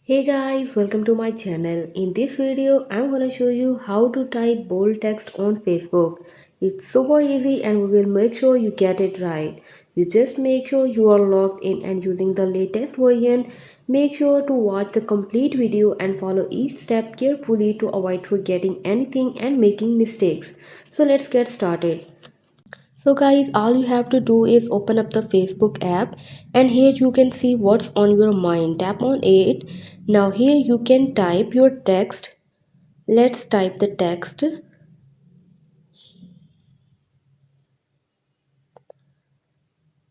Hey guys, welcome to my channel. In this video, I'm gonna show you how to type bold text on Facebook. It's super easy and we will make sure you get it right. You just make sure you are logged in and using the latest version. Make sure to watch the complete video and follow each step carefully to avoid forgetting anything and making mistakes. So let's get started. So guys, all you have to do is open up the Facebook app and here you can see what's on your mind. Tap on it. Now here you can type your text. Let's type the text.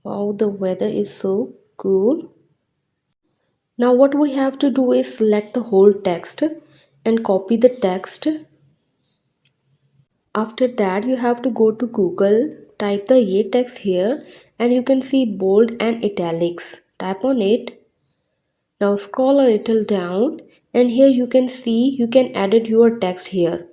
Wow, the weather is so cool. Now what we have to do is select the whole text and copy the text. After that you have to go to Google, type the ye text here and you can see bold and italics. Tap on it. Now scroll a little down and here you can see you can edit your text here.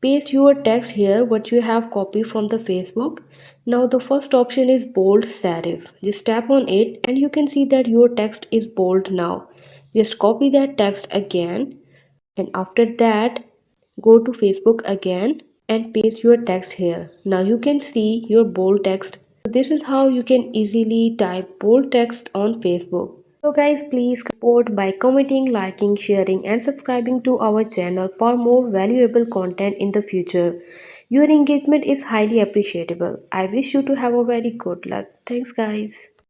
Paste your text here what you have copied from the Facebook. Now the first option is bold serif. Just tap on it and you can see that your text is bold now. Just copy that text again and after that go to Facebook again and paste your text here. Now you can see your bold text. This is how you can easily type bold text on Facebook. So guys, please support by commenting, liking, sharing and subscribing to our channel for more valuable content in the future. Your engagement is highly appreciable. I wish you to have a very good luck. Thanks guys.